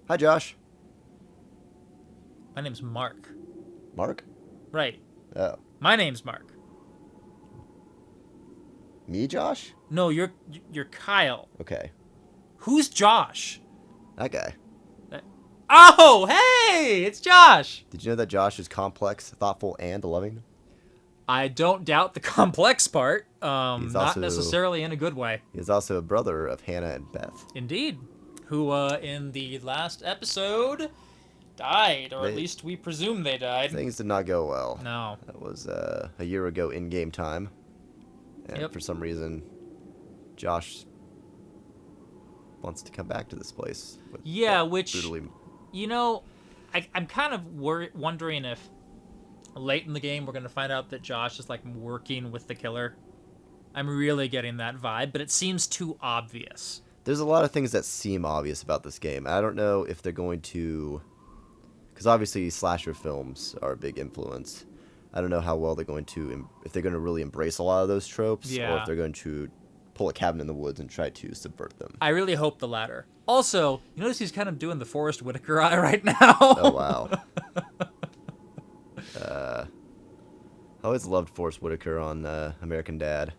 Hi, Josh. My name's Mark. Mark? Right. Oh. My name's Mark. Me, Josh? No, you're Kyle. Okay. Who's Josh? That guy. Oh, hey, it's Josh. Did you know that Josh is complex, thoughtful, and loving? I don't doubt the complex part. He's Not also- necessarily in a good way. He is also a brother of Hannah and Beth. Indeed. Who, in the last episode, died, or at They- least we presume they died. Things did not go well. No. That was a year ago in game time. And Yep. for some reason, Josh wants to come back to this place. with Yeah, that which, brutally... you know, I'm kind of wondering if late in the game we're going to find out that Josh is, like, working with the killer. I'm really getting that vibe, but it seems too obvious. There's a lot of things that seem obvious about this game. I don't know if they're going to... Because obviously slasher films are a big influence. I don't know how well they're going to... If they're going to really embrace a lot of those tropes, or Yeah. if they're going to pull a cabin in the woods and try to subvert them. I really hope the latter. Also, you notice he's kind of doing the Forrest Whitaker eye right now. Oh, wow. I always loved Forrest Whitaker on American Dad.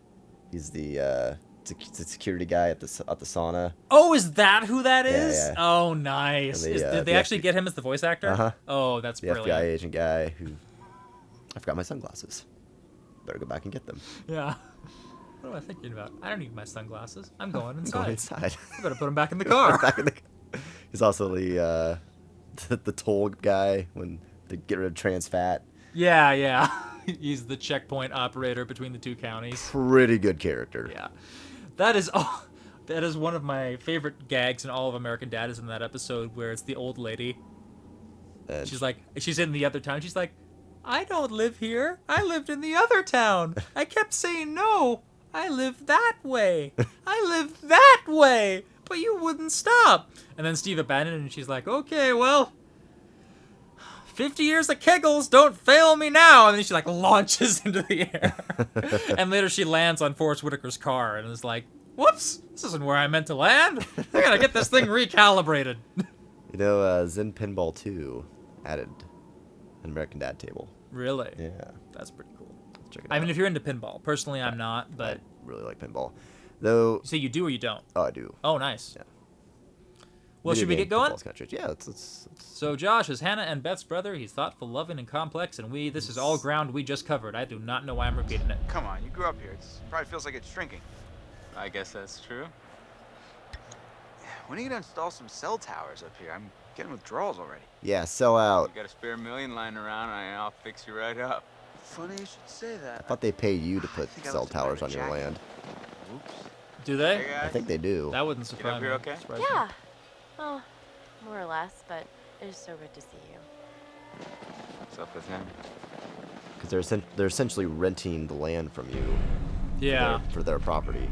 He's the security guy at the sauna. Oh, is that who that is? Yeah. Oh, nice. And Did they actually get him as the voice actor? Uh-huh. Oh, that's The brilliant. FBI agent guy who... I forgot my sunglasses. Better go back and get them. Yeah. What am I thinking about? I don't need my sunglasses. I'm going I'm inside. going inside. I better put them back in the car. Back in the... He's also the toll guy when they get rid of trans fat. Yeah. He's the checkpoint operator between the two counties. Pretty good character. Yeah. That is one of my favorite gags in all of American Dad is in that episode where it's the old lady. And She's in the other town. She's like, I don't live here. I lived in the other town. I kept saying no. I live that way. I live that way. But you wouldn't stop. And then Steve abandoned it, and she's like, okay, well, 50 years of kegels, don't fail me now. And then she, like, launches into the air. And later she lands on Forrest Whitaker's car and is like, whoops, this isn't where I meant to land. I gotta get this thing recalibrated. You know, Zen Pinball 2 added an American Dad table. Really? Yeah. That's pretty cool. Check it I out. mean, if you're into pinball. Personally, I'm not, but... I really like pinball. Though... You say you do or you don't? Oh, I do. Oh, nice. Yeah. Well, Video should we game get going? pinball's kinda tricky. Yeah, let's... So Josh is Hannah and Beth's brother. He's thoughtful, loving, and complex, and this is all ground we just covered. I do not know why I'm repeating it. Come on, you grew up here. It probably feels like it's shrinking. I guess that's true. When are you gonna install some cell towers up here? I'm getting withdrawals already. Yeah, sell out. You got a spare million lying around, and I'll fix you right up. Funny you should say that. I thought they pay you to put think I cell left it by towers the on your jacket. land. Oops. Do they? Hey, guys. I think they do. That wouldn't Get surprise up me. here okay? Surprise me. Yeah. Well, more or less, but it is so good to see you. What's up with him? Because they're essentially renting the land from you Yeah. for their property.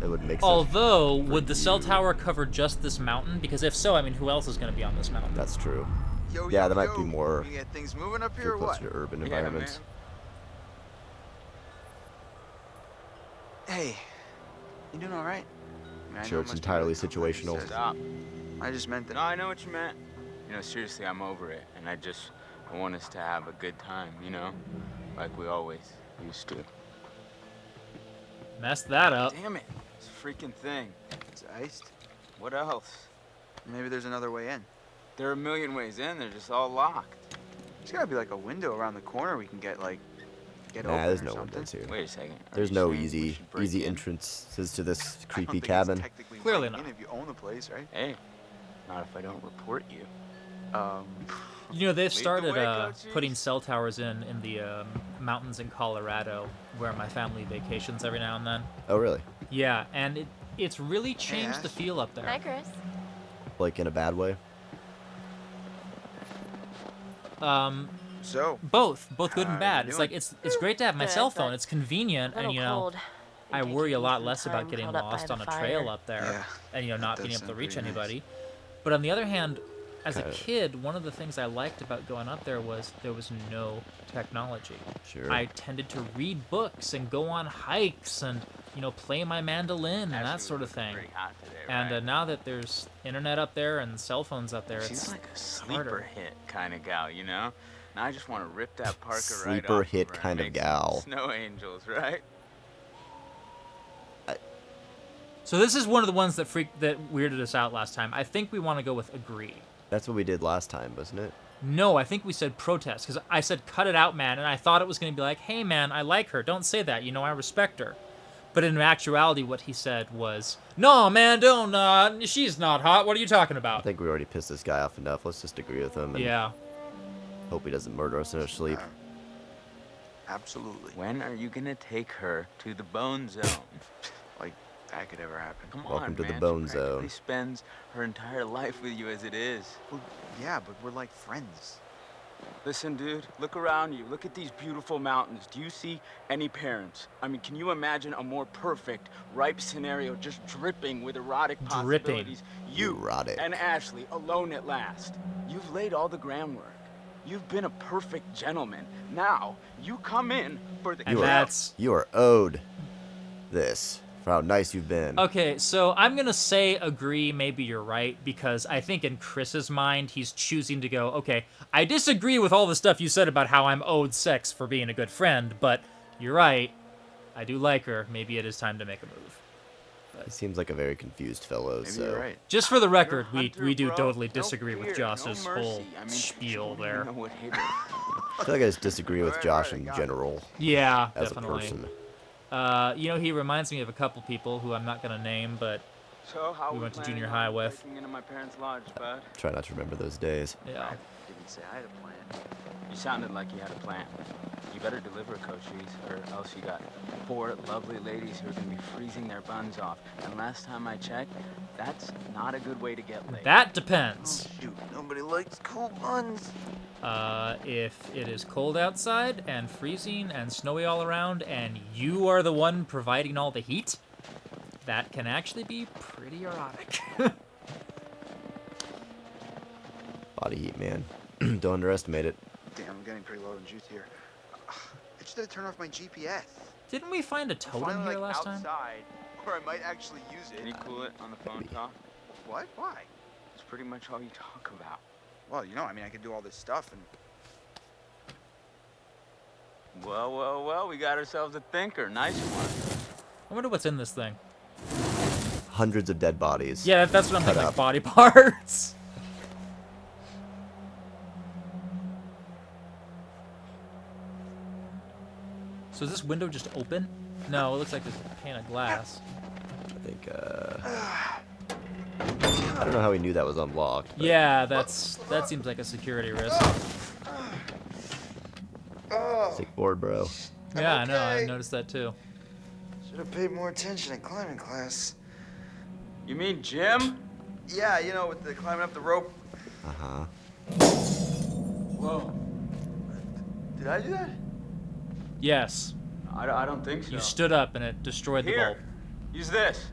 It would make sense. Although, would the cell you. tower cover just this mountain? Because if so, I mean, who else is going to be on this mountain? That's true. Yo, Yeah, yo, there might yo. be more You get things moving up if here you're or what? closer to urban Yeah, environments. Hey, you doing all right? I mean, I Sure, know it it's must be entirely really tough, like you situational. said. Stop. I just meant that. No, I know what you meant. You know, seriously, I'm over it, and I want us to have a good time, you know? Like we always used to. Messed that up. Damn it. This freaking thing. It's iced. What else? Maybe there's another way in. There are a million ways in, they're just all locked. There's gotta be like a window around the corner we can get open Nah, there's or no something. windows here. Wait a second. Are There's you no saying we easy should break in? entrances to this I don't creepy think it's cabin. technically Clearly breaking not. in if you own the place, right? Hey, not if I don't report you. You know, they've Lead the started way, coaches. putting cell towers in the mountains in Colorado, where my family vacations every now and then. Oh, really? Yeah, and it's really changed Ash. the feel up there. Hi, Chris. Like in a bad way? So, Both good How and you bad. It's doing? like it's great to have my Good, cell phone. but It's convenient, A little and you know, cold. I Think worry could a use lot some less about time getting curled up by lost the on a fire. trail up there, Yeah, and you know, not that being does able to sound reach pretty nice. anybody. But on the other hand, as a Kinda. kid, one of the things I liked about going up there was there was no technology. Sure. I tended to read books and go on hikes and play my mandolin and that Ashley sort of was looking thing. pretty hot today, And right? now that there's internet up there and cell phones up there, She's it's like a it's sleeper harder. hit kind of gal, you know? Now I just want to rip that Parker right Sleeper off hit of her kind and of make some gal. snow angels, right? So this is one of the ones that weirded us out last time. I think we want to go with agree. That's what we did last time, wasn't it? No, I think we said protest, because I said cut it out, man, and I thought it was going to be like, hey, man, I like her. Don't say that. I respect her. But in actuality, what he said was, no, man, don't, she's not hot. What are you talking I about? think we already pissed this guy off enough. Let's just agree with him and Yeah. hope he doesn't murder us in our sleep. Absolutely. When are you gonna take her to the bone zone? Like, that could ever happen. Come Welcome on, to the man. bone She practically zone. spends her entire life with you as it is. Well, yeah, but we're like friends. Listen, dude, look around you. Look at these beautiful mountains. Do you see any parents? I mean, can you imagine a more perfect, ripe scenario just dripping with erotic Dripping. possibilities? You Erotic. and Ashley alone at last. You've laid all the groundwork. You've been a perfect gentleman. Now, you come in for the And You are, that's- you are owed this for how nice you've been. Okay, so I'm going to say agree, maybe you're right, because I think in Chris's mind, he's choosing to go, okay, I disagree with all the stuff you said about how I'm owed sex for being a good friend, but you're right, I do like her, maybe it is time to make a move. He seems like a very confused fellow, Maybe so you're right. Just for the record, You're a we hunter, do bro. totally No disagree with fear, Josh's no whole mercy. I mean, spiel you don't there. even know what hit her. I feel like I just disagree with Alright, Josh alright, I in got it. general Yeah, as definitely. a person. He reminds me of a couple people who I'm not going to name, but So how We we went to planning junior on high with. breaking into my parents' lodge, bud? Try not to remember those days. yeah. I didn't say I had a plan. You sounded like you had a plan. You better deliver, Cochise, or else you got 4 lovely ladies who are gonna be freezing their buns off. And last time I checked, that's not a good way to get laid. That depends. Shoot, nobody likes cool buns. If it is cold outside and freezing and snowy all around and you are the one providing all the heat, that can actually be pretty erotic. Body heat, man. Don't underestimate it. Damn, I'm getting pretty low in juice here. I just had to turn off my GPS. Didn't we find a I'm totem finally, here like, last time? outside, or I might actually use it. Can you cool it on the phone talk? What? Why? It's pretty much all you talk about. Well, I mean, I could do all this stuff and... Well, we got ourselves a thinker. Nice one. I wonder what's in this thing. Hundreds of dead bodies. Yeah, that's what I'm Cut thinking, like up. body parts. So is this window just open? No, it looks like there's a pane of glass. I think, I don't know how he knew that was unlocked. but Yeah, that seems like a security risk. Sick board, bro. Yeah, I know, I okay. noticed that too. Should have paid more attention in climbing class. You mean Jim? Yeah, with the climbing up the rope. Uh-huh. Whoa. Did I do that? Yes, I don't think so. you stood up and it destroyed the Here, bulb. use this.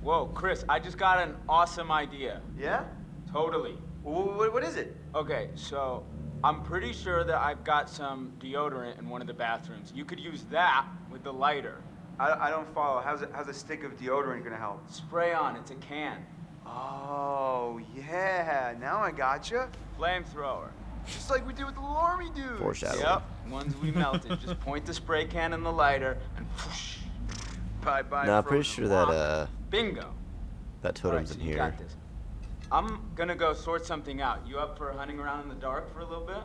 Whoa, Chris, I just got an awesome idea. Yeah? Totally. What is it? Okay, so I'm pretty sure that I've got some deodorant in one of the bathrooms. You could use that with the lighter. I don't follow. How's a stick of deodorant gonna help? Spray on, it's a can. Oh, yeah. Now I gotcha. Flamethrower. Just like we did with the little army dude. Foreshadowing. Yep, ones we melted. Just point the spray can in the lighter and whoosh. Bye-bye. No, I'm pretty frozen sure that, lava. Bingo. that All right, totem's so in you here. got this. I'm gonna go sort something out. You up for hunting around in the dark for a little bit?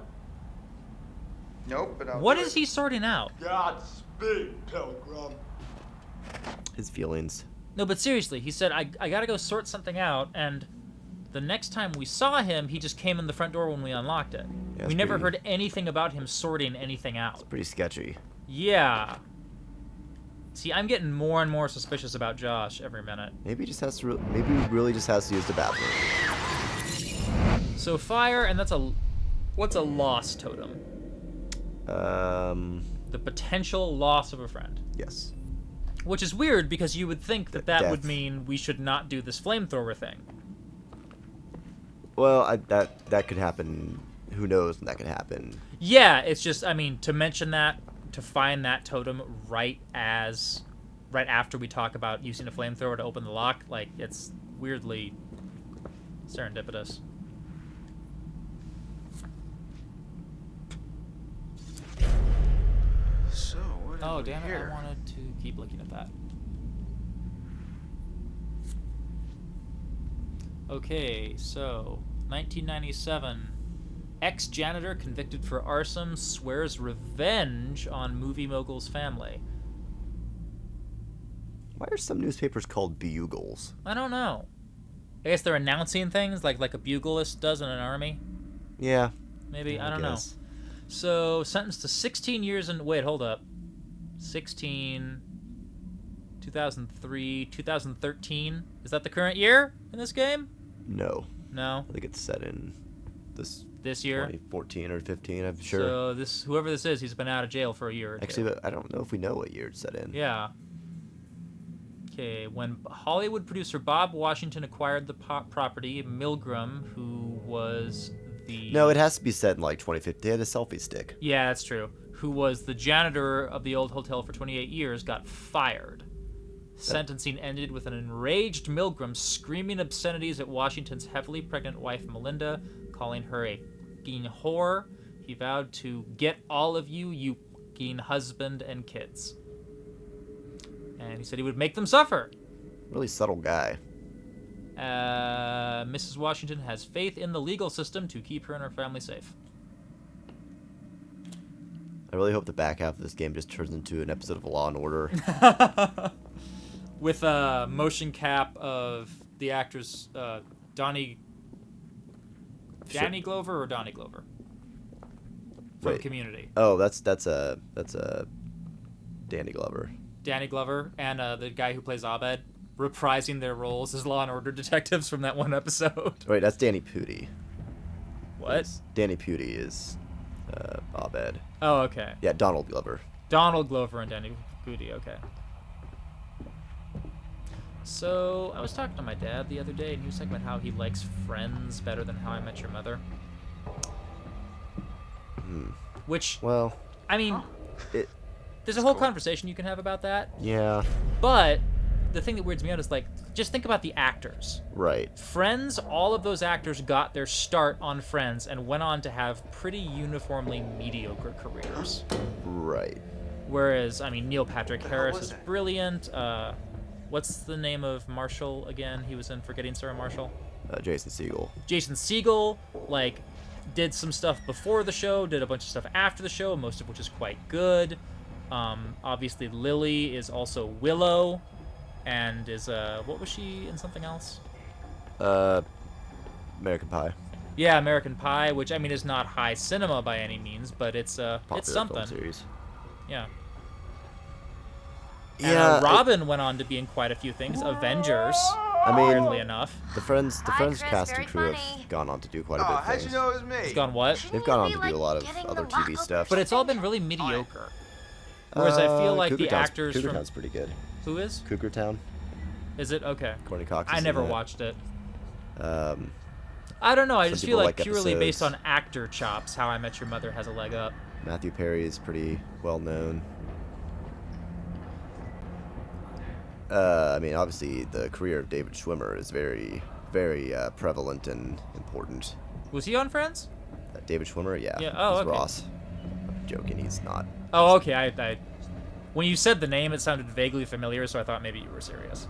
Nope, but I'll What do is it. he sorting out? Godspeed, Pilgrim. His feelings. No, but seriously, he said, I gotta go sort something out, and the next time we saw him, he just came in the front door when we unlocked it. Yeah, We it's never pretty- heard anything about him sorting anything out. Pretty sketchy. Yeah. See, I'm getting more and more suspicious about Josh every minute. Maybe he just has to. Maybe he really just has to use the bathroom. So fire, and what's a loss totem? The potential loss of a friend. Yes. Which is weird because you would think that that would Death. mean we should not do this flamethrower thing. Well, that could happen. Who knows when that could happen? Yeah, it's just, I mean, to mention that, to find that totem right after we talk about using a flamethrower to open the lock, like, it's weirdly serendipitous. So, what Oh, have we damn it, here? I wanted to keep looking at that. Okay, so, 1997. Ex-janitor convicted for arson swears revenge on movie mogul's family. Why are some newspapers called bugles? I don't know. I guess they're announcing things like a buglist does in an army. Yeah. Maybe, Yeah, I don't know. guess. So, sentenced to 16 years in... Wait, hold up. 16... 2003, 2013. Is that the current year in this game? No. No. I think it's set in This year? 2014 or 15, I'm sure. So, whoever this is, he's been out of jail for a year or two. Actually, but I don't know if we know what year it's set in. Yeah. Okay, when Hollywood producer Bob Washington acquired the property, Milgram, who was the... No, it has to be set in like 2015. They had a selfie stick. Yeah, that's true. Who was the janitor of the old hotel for 28 years, got fired. Sentencing ended with an enraged Milgram screaming obscenities at Washington's heavily pregnant wife, Melinda, calling her a f***ing whore. He vowed to get all of you, you f***ing husband and kids. And he said he would make them suffer. Really subtle guy. Mrs. Washington has faith in the legal system to keep her and her family safe. I really hope the back half of this game just turns into an episode of Law and Order. With a motion cap of the actors Danny Glover or Donnie Glover from Wait. Community. Oh, that's a Danny Glover. Danny Glover and the guy who plays Abed reprising their roles as Law and Order detectives from that one episode. Wait, that's Danny Pudi. What? Danny Pudi is Abed. Oh, okay. Yeah, Donald Glover. Donald Glover and Danny Pudi, okay. So, I was talking to my dad the other day, and he was talking about how he likes Friends better than How I Met Your Mother. Which, Well, I mean, it. there's a whole conversation you can have about that, Yeah. but the thing that weirds me out is, like, just think about the actors. Right. Friends, all of those actors got their start on Friends and went on to have pretty uniformly mediocre careers. Right. Whereas, I mean, Neil Patrick Harris was is that? brilliant. What's the name of Marshall again? He was in Forgetting Sarah Marshall. Jason Segel. Jason Segel, like, did some stuff before the show, did a bunch of stuff after the show, most of which is quite good. Obviously, Lily is also Willow, and is, what was she in something else? American Pie. Yeah, American Pie, which, I mean, is not high cinema by any means, but it's Popular something. film series. Yeah. Yeah. And Robin went on to be in quite a few things. Avengers, I mean, weirdly enough. the Friends Chris, cast very and crew funny. have gone on to do quite a Oh, bit of how'd things. you know it was me? It's gone what? They've gone on to do a lot of other TV stuff. But it's all been really mediocre. Whereas I feel like Cougar the Town's- actors Cougar from... Town's pretty good. Who is? Cougar Town. Is it? Okay. Courtney Cox. I is in never it. watched it. Um, I don't know. I Some just people feel like like purely based on episodes. actor chops, How I Met Your Mother has a leg up. Matthew Perry is pretty well known. I mean, obviously, the career of David Schwimmer is very, very prevalent and important. Was he on Friends? David Schwimmer, yeah. Yeah, oh, he's okay. Ross. I'm joking, he's not. Oh, okay. I when you said the name, it sounded vaguely familiar, so I thought maybe you were serious.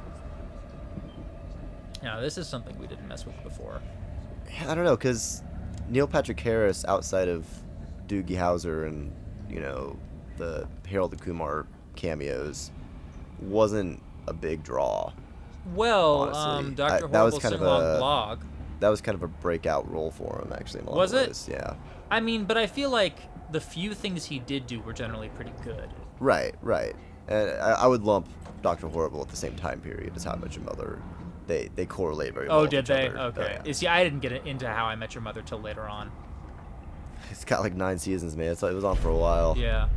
Now, this is something we didn't mess with before. I don't know, because Neil Patrick Harris, outside of Doogie Howser and, you know, the Harold and Kumar cameos, wasn't a big draw. Well, Honestly, Dr. that was Horrible kind of Sinlong a- blog. That was kind of a breakout role for him, actually. In a lot Was of it? ways. Yeah. I mean, but I feel like the few things he did do were generally pretty good. Right, right. And I would lump Dr. Horrible at the same time period as How I Met Your Mother. They correlate very well. Oh, with did each they? other. Okay. Yeah. See, I didn't get into How I Met Your Mother till later on. It's got like 9 seasons, man. It was on for a while. Yeah.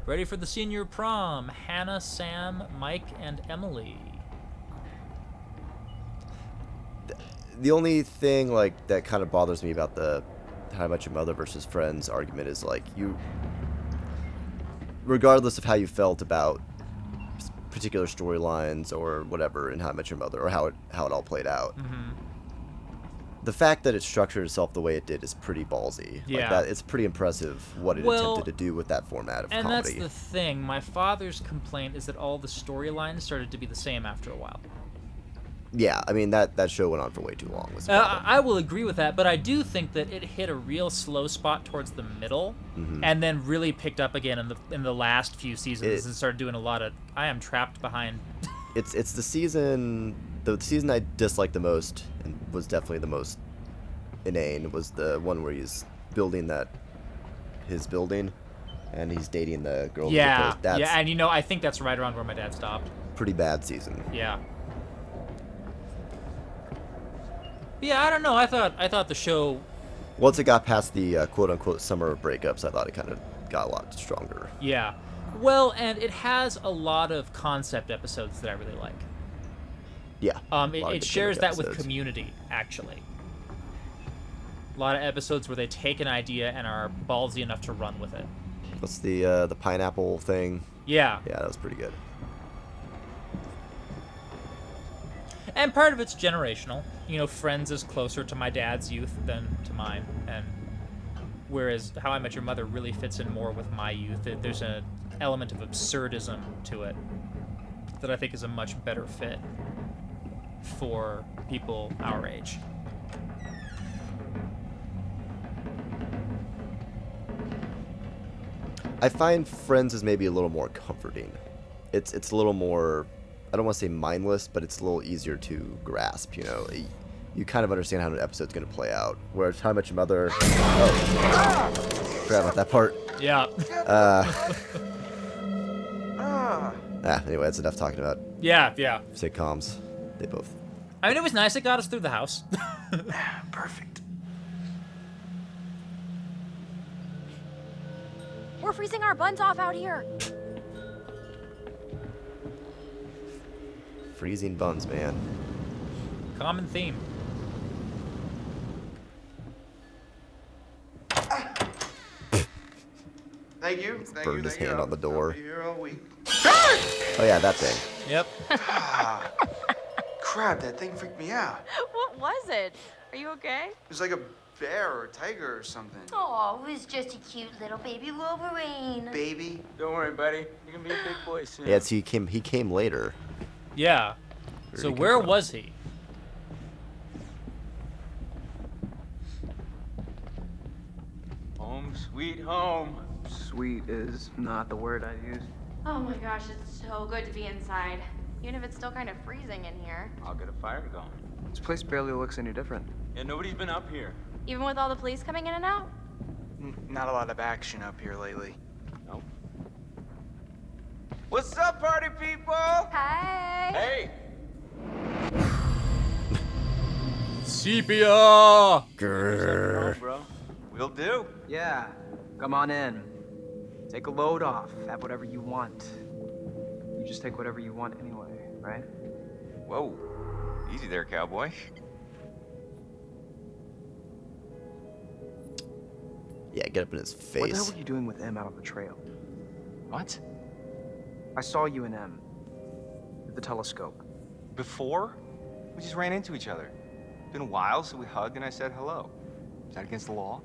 Ready for the senior prom. Hannah, Sam, Mike, and Emily. The only thing like that kind of bothers me about the How I Met Your Mother versus Friends argument is like regardless of how you felt about particular storylines or whatever in How I Met Your Mother or how it all played out. Mm-hmm. The fact that it structured itself the way it did is pretty ballsy. Yeah. Like that, it's pretty impressive what it attempted to do with that format of and comedy. that's the thing. My father's complaint is that all the storylines started to be the same after a while. Yeah, I mean that show went on for way too long. Was the problem. I will agree with that, but I do think that it hit a real slow spot towards the middle, and then really picked up again in the last few seasons and started doing a lot of. I am trapped behind. It's the season I disliked the most and was definitely the most inane was the one where he's building his building, and he's dating the girl. Yeah, That's yeah, and I think that's right around where my dad stopped. pretty bad season. Yeah. Yeah, I don't know. I thought the show. Once it got past the quote unquote summer breakups, I thought it kind of got a lot stronger. Yeah. Well, and it has a lot of concept episodes that I really like. Yeah. a lot of It good shares that with episodes. Community, actually. A lot of episodes where they take an idea and are ballsy enough to run with it. What's the pineapple thing? Yeah. Yeah, that was pretty good. And part of it's generational. Friends is closer to my dad's youth than to mine, and whereas How I Met Your Mother really fits in more with my youth. There's an element of absurdism to it that I think is a much better fit for people our age. I find Friends is maybe a little more comforting. It's a little more, I don't want to say mindless, but it's a little easier to grasp. You kind of understand how an episode's going to play out. Whereas How I Met Your Mother, forgot about that part. Yeah. Anyway, that's enough talking about Yeah. sitcoms. They both. I mean, it was nice. It got us through the house. Perfect. We're freezing our buns off out here. Freezing buns, man. Common theme. Thank you. Thank burned you. his Thank you. hand on the door. I'll be here all week. Oh yeah, that thing. Yep. Crap, that thing freaked me out. What was it? Are you okay? It was like a bear or a tiger or something. Oh, it was just a cute little baby Wolverine. Baby. Don't worry, buddy. You're gonna be a big boy soon. Yeah, so he came later. Yeah. Where So did he come where from? was he? Home, sweet home. Sweet is not the word I use. Oh my gosh, it's so good to be inside. Even if it's still kind of freezing in here. I'll get a fire going. This place barely looks any different. Yeah, nobody's been up here. Even with all the police coming in and out? Not a lot of action up here lately. Nope. What's up, party people? Hi. Hey! Sepia! Grrr. Home, bro. Will do. Yeah, come on in. Take a load off. Have whatever you want. You just take whatever you want anyway, right? Whoa. Easy there, cowboy. Yeah, get up in his face. What the hell were you doing with M out on the trail? What? I saw you and M. With the telescope. Before? We just ran into each other. It's been a while, so we hugged and I said hello. Is that against the law?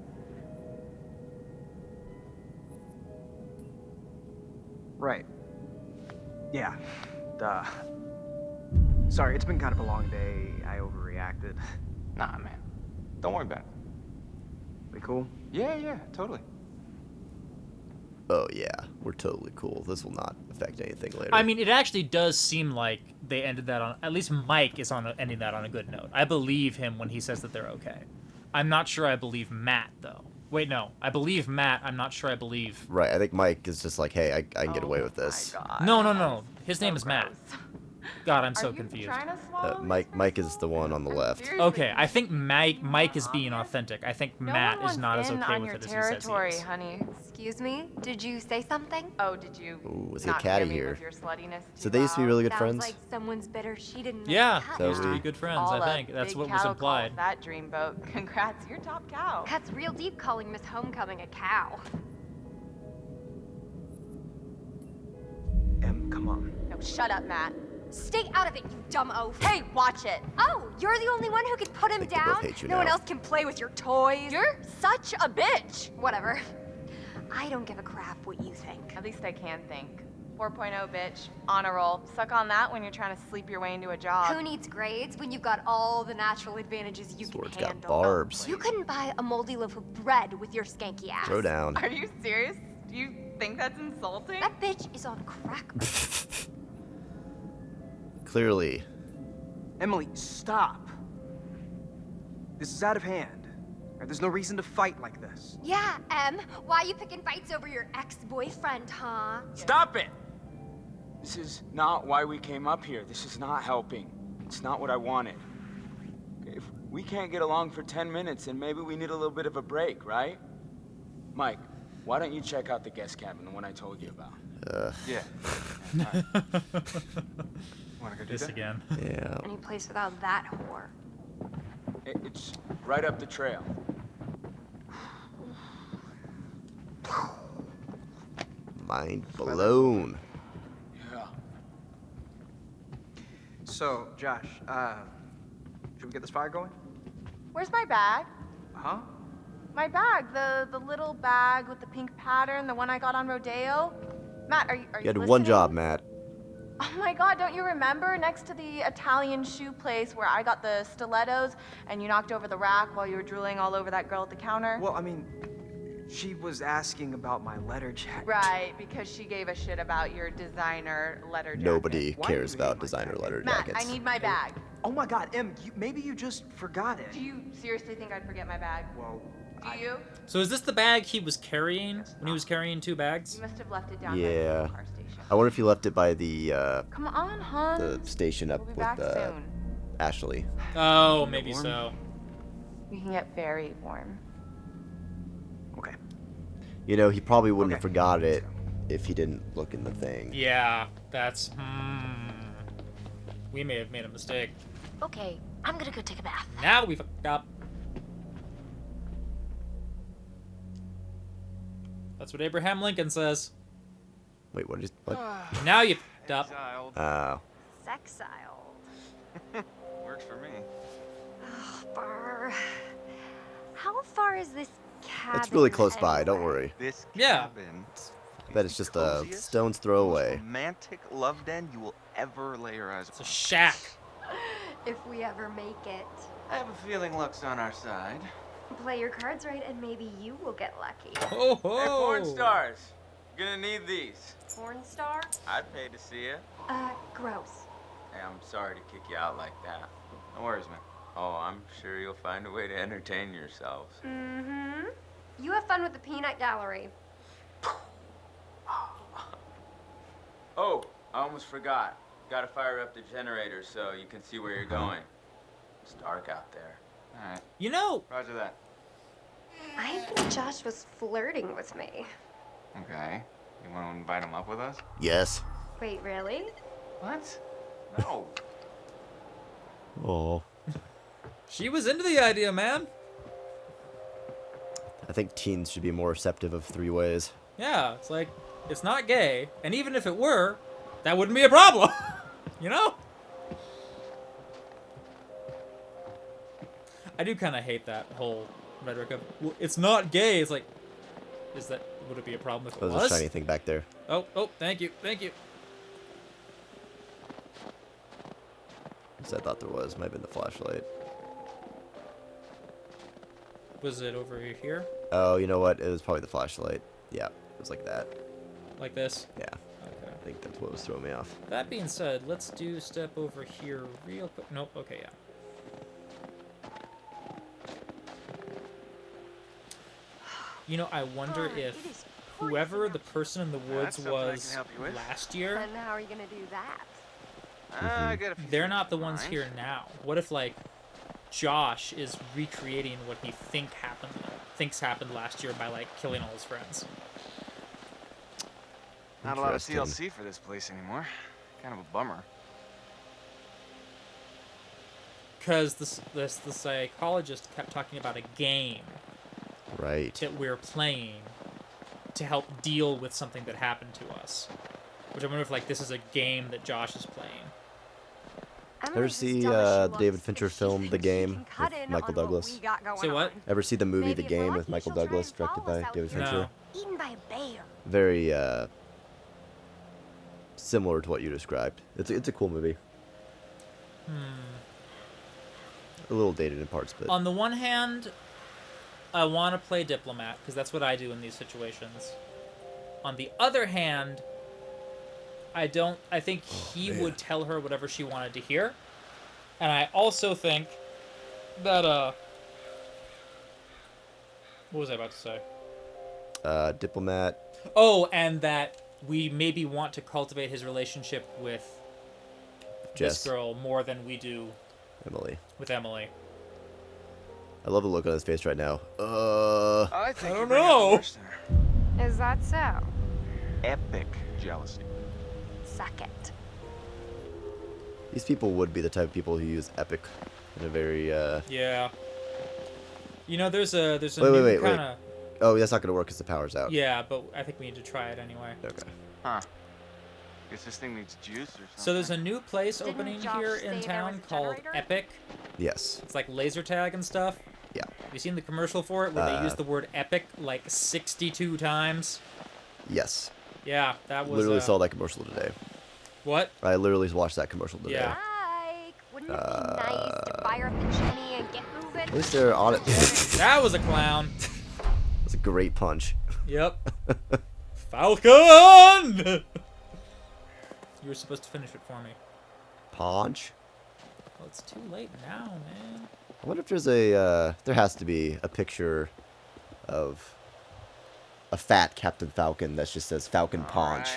Right. Yeah. Duh. Sorry, it's been kind of a long day. I overreacted. Nah, man. Don't worry about it. We cool? Yeah, totally. Oh yeah, we're totally cool. This will not affect anything later. I mean, it actually does seem like they ended that on. At least Mike is ending that on a good note. I believe him when he says that they're okay. I'm not sure I believe Matt though. Wait, no. I believe Matt. I'm not sure I believe. right, I think Mike is just like, hey, I can get away with this. My God. No. His name is Matt. Gross. God, I'm so Are you confused. trying to swallow Mike is the one on the left. Seriously, Okay, I think can you Mike be is being obvious? authentic. I think No Matt one is not wants as in okay on with your it as he says he territory, is. honey. Excuse me? Did you say something? Oh, did you Ooh, is he a not catty hear me here? with your sluttiness So too they used to be loud? really good Sounds friends. like someone's bitter she didn't make Yeah, the cut. they used to be Toby. good friends, All I a think. That's big what was cow implied. calls that dreamboat. Congrats, you're top cow. That's real deep calling Miss Homecoming a cow. Em, come on. No, shut up, Matt. Stay out of it, you dumb oaf. Hey, watch it. Oh, you're the only one who can put him think they both down? hate you No one now. else can play with your toys? You're such a bitch. Whatever. I don't give a crap what you think. At least I can think. 4.0, bitch. On a roll. Suck on that when you're trying to sleep your way into a job. Who needs grades when you've got all the natural advantages you Sword's can got handle? barbs. You couldn't buy a moldy loaf of bread with your skanky ass. Throw down. Are you serious? Do you think that's insulting? That bitch is on crack. Clearly. Emily, stop. This is out of hand. There's no reason to fight like this. Yeah, why you picking fights over your ex-boyfriend, huh? Stop it! This is not why we came up here. This is not helping. It's not what I wanted. If we can't get along for 10 minutes, then maybe we need a little bit of a break, right? Mike, why don't you check out the guest cabin, the one I told you about? Yeah. Wanna go do This that? again. Yeah. Any place without that whore. It's right up the trail. Mind blown. Yeah. So, Josh, should we get this fire going? Where's my bag? Huh? My bag, the little bag with the pink pattern, the one I got on Rodeo. Matt, are you You had one listening? job, Matt. Oh my god, don't you remember next to the Italian shoe place where I got the stilettos and you knocked over the rack while you were drooling all over that girl at the counter? Well, I mean, she was asking about my letter jacket. Right, because she gave a shit about your designer letter jacket. Nobody Why cares do you hate about my designer jacket? letter Matt, jackets. I need my bag. Oh my God, Em, maybe you just forgot it. Do you seriously think I'd forget my bag? Well, Do you? So is this the bag he was carrying when he was carrying two bags? You must have left it down by Yeah. the car station. I wonder if you left it by the Come on, hon. the station up We'll be with back soon. Ashley. Oh, maybe warm? so. We can get very warm. okay. You know, he probably wouldn't Okay. have forgot Let's it go. if he didn't look in the thing. Yeah, that's. We may have made a mistake. Okay, I'm gonna go take a bath. Now we fucked up. That's what Abraham Lincoln says. Wait, what is what? Now you fucked up. Exiled. Sexile. Works for me. Far. How far is this cabin? It's really close by. anyway? Don't worry. This Yeah. cabin Bet is it's the just a coziest, stone's throw most away. romantic love den you will ever lay your eyes It's a upon. shack. If we ever make it. I have a feeling luck's on our side. Play your cards right and maybe you will get lucky. Oh ho! Hey, porn stars. You're gonna need these. Porn star? I'd pay to see you. Gross. Hey, I'm sorry to kick you out like that. No worries, man. Oh, I'm sure you'll find a way to entertain yourselves. Mm-hmm. You have fun with the peanut gallery. Oh, I almost forgot. Gotta fire up the generator so you can see where you're going. It's dark out there. All right. You know, Roger that. I think Josh was flirting with me. Okay. You want to invite him up with us? Yes. Wait, really? What? No. Oh. she was into the idea, man. I think teens should be more receptive of three ways. Yeah, it's like, it's not gay, and even if it were, that wouldn't be a problem. You know? I do kind of hate that whole rhetoric of, well, it's not gay. It's like, would it be a problem if it There's was? a shiny thing back there. Oh, thank you. At least I thought there was. Might have been the flashlight. Was it over here? Oh, you know what? It was probably the flashlight. Yeah, it was like that. Like this? Yeah, Okay. I think that's what was throwing me off. That being said, let's do step over here real quick. Nope, okay, yeah. You know, I wonder God, if it is whoever poison the person in the That's woods something I can was help you with. last year, And how are you gonna do that? I got a few They're things not the in ones mind. here now. What if like Josh is recreating what he thinks happened last year by like killing all his friends? Not a lot of Interesting. TLC for this place anymore. Kind of a bummer. Because the psychologist kept talking about a game Right. that we're playing to help deal with something that happened to us. Which I wonder if like this is a game that Josh is playing. Ever see the David Fincher film The Game with Michael Douglas? Say what? Ever see the movie The Game with Michael Douglas, directed by David Fincher? No. Eaten by a bear. Very similar to what you described. It's a cool movie. A little dated in parts, but On the one hand, I want to play diplomat because that's what I do in these situations. On the other hand, I think he would tell her whatever she wanted to hear. And I also think that what was I about to say? Diplomat. Oh, and that we maybe want to cultivate his relationship with Jess. this girl more than we do Emily. with Emily. I love the look on his face right now. I think I you're don't bringing up know. the worst in her. Is that so? Epic jealousy. Suck it. These people would be the type of people who use epic in a very Yeah. You know, there's a Wait, new wait. kind of Oh, that's not gonna work because the power's out. yeah, but I think we need to try it anyway. Okay. Huh. Guess this thing needs juice or something. So there's a new place Didn't opening Josh here stay in there town with a called generator? Epic. Yes. It's like laser tag and stuff. Yeah. Have you seen the commercial for it where they use the word epic like 62 times? Yes. Yeah, that was Literally saw that commercial today. What? I literally watched that commercial today. Yeah. Mike, wouldn't it be nice to fire up the Jenny and get moving? At least they're on it. That was a clown. That's a great punch. Yep. Falcon! You were supposed to finish it for me. Punch. Well, it's too late now, man. I wonder if there's a there has to be a picture of a fat Captain Falcon that just says Falcon Punch.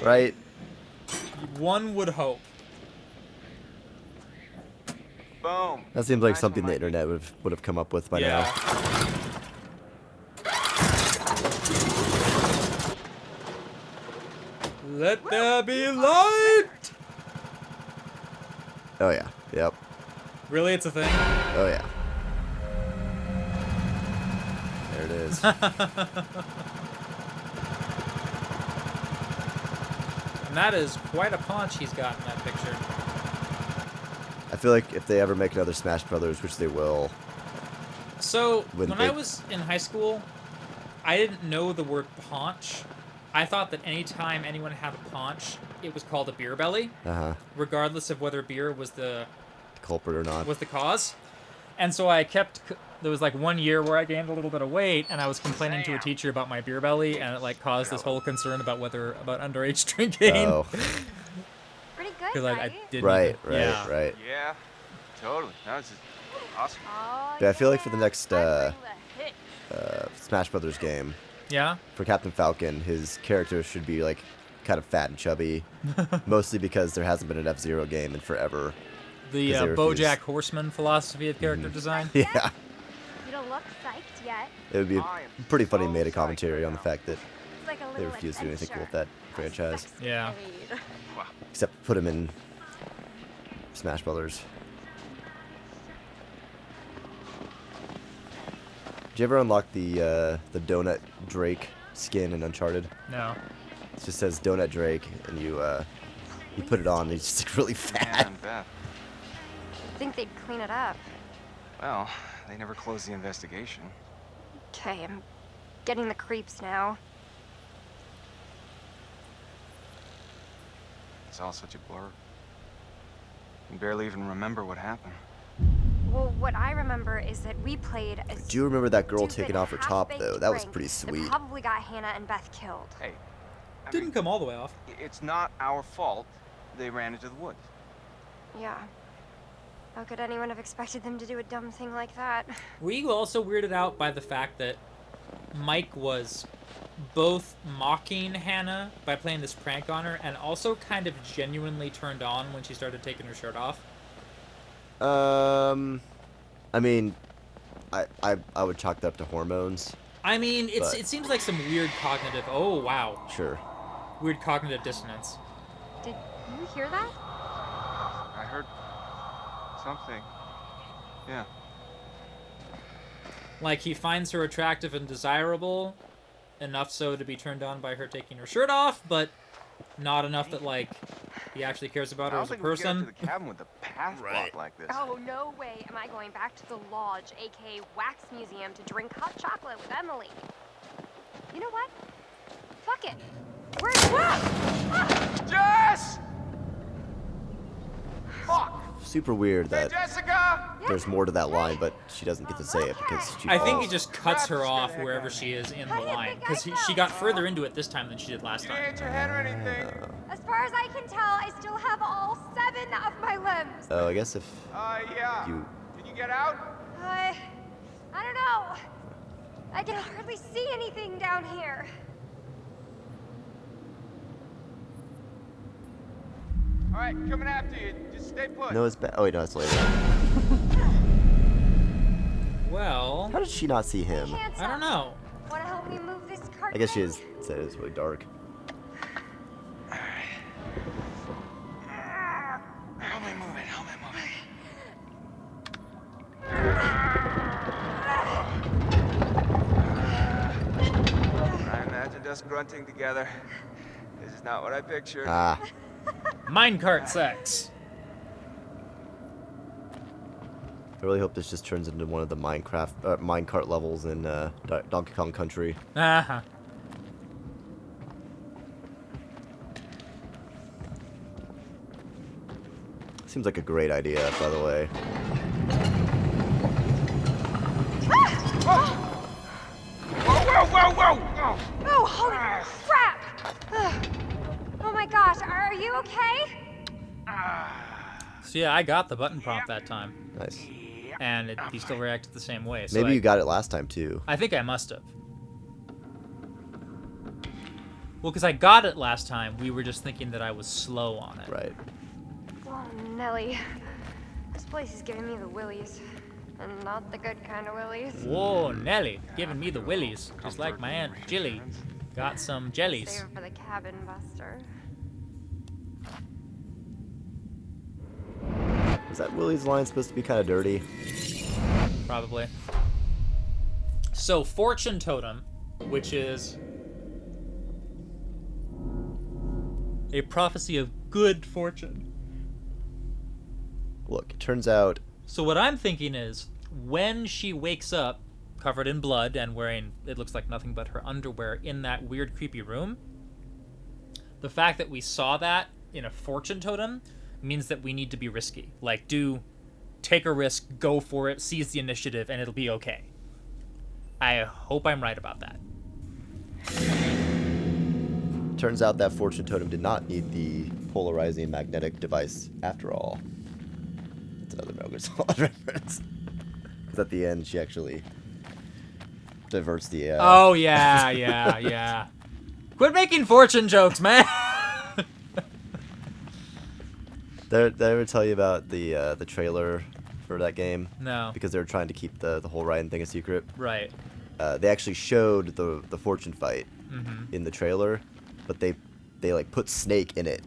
Right? One would hope. Boom. That seems like Nice something one, the Mikey. internet would have come up with by Yeah. now. Let there be light! Oh yeah. Yep. Really, it's a thing? Oh yeah. There it is. And that is quite a punch he's got in that picture. I feel like if they ever make another Smash Brothers, which they will, So, Wouldn't when I they- was in high school, I didn't know the word paunch. I thought that anytime anyone had a paunch, it was called a beer belly, regardless of whether beer was the culprit or not. cause. And so I kept. There was like 1 year where I gained a little bit of weight, and I was complaining to a teacher about my beer belly, and it like caused this whole concern about underage drinking. Oh. Pretty good, Because I didn't. Right, even- right, yeah. right. Yeah, totally. That was just awesome. Oh, Yeah, I feel like for the next I bring the hit. Smash Brothers game, Yeah. for Captain Falcon, his character should be like kind of fat and chubby, mostly because there hasn't been an F-Zero game in forever. The 'Cause they refuse. BoJack Horseman philosophy of character design. Yeah, You don't look psyched yet. it would be I am pretty funny so meta psyched commentary right on the now. fact that It's like a they little refuse to do anything cool with adventure. that franchise, Yeah. except put him in Smash Brothers. Did you ever unlock the Donut Drake skin in Uncharted? No. It just says Donut Drake, and you put it on, and he's just like really fat. Man, Beth. I think they'd clean it up. Well, they never closed the investigation. Okay, I'm getting the creeps now. It's all such a blur. You barely even remember what happened. Well, what I remember is that we played a Do you remember that girl stupid, taking off her top, though? half-baked That was prank pretty that sweet. probably got Hannah and Beth killed. Hey, I Didn't mean, come all the way off. it's not our fault they ran into the woods. Yeah. How could anyone have expected them to do a dumb thing like that? Were you also weirded out by the fact that Mike was both mocking Hannah by playing this prank on her and also kind of genuinely turned on when she started taking her shirt off? I mean, I would chalk that up to hormones. I mean, it But- seems like some weird cognitive... Oh, wow. Sure. Weird cognitive dissonance. Did you hear that? I heard something. Yeah. Like, he finds her attractive and desirable, enough so to be turned on by her taking her shirt off, but not enough that, like, he actually cares about I her don't as a think we can get up person. to the cabin with the path block like this. Oh, no way am I going back to the lodge, aka Wax Museum, to drink hot chocolate with Emily. You know what? Fuck it. We're... Jess! Fuck! Super weird Hey, that Jessica! there's more to that line, but she doesn't get to say it because she I think falls. he just cuts her off wherever she is in the line, because she got further into it this time than she did last You didn't time. hit your head or anything. As far as I can tell, I still have all 7 of my limbs. Oh, I guess if Yeah. you... Can you get out? I don't know. I can hardly see anything down here. All right, coming after you. Just stay put. No, it's bad. Oh, wait, no, it's later. Well, How did she not see him? Handsome. I don't know. Wanna help me move this cart? I guess she thing? is, said it was really dark. Help me move it. Help me move it. I imagined us grunting together. This is not what I pictured. Ah, Minecart sex. I really hope this just turns into one of the minecart levels in Donkey Kong Country. Uh-huh. Seems like a great idea, by the way. Whoa! Oh, holy crap! Oh my gosh, are you okay? So yeah, I got the button prompt that time, Nice. and he still reacted the same way. So Maybe I, you got it last time too. I think I must have. Well, because I got it last time, we were just thinking that I was slow on it. Right. Oh, Nelly. This place is giving me the willies. And not the good kind of willies. Whoa, Nelly, giving me the willies, just like my Aunt Jilly. Got some jellies. Save it for the cabin buster. Was that Willie's line supposed to be kind of dirty? Probably. So, Fortune Totem, which is a prophecy of good fortune. Look, it turns out So what I'm thinking is, when she wakes up, covered in blood and wearing, it looks like nothing but her underwear in that weird, creepy room, the fact that we saw that in a fortune totem means that we need to be risky. Like, take a risk, go for it, seize the initiative, and it'll be okay. I hope I'm right about that. turns out that fortune totem did not need the polarizing magnetic device after all. It's another Metal Gear Solid reference. Because at the end, she actually diverts the. Oh yeah. Quit making fortune jokes, man. Did I ever tell you about the trailer for that game? No. Because they were trying to keep the whole Ryan thing a secret. Right. They actually showed the fortune fight Mm-hmm. in the trailer, but they like put Snake in it.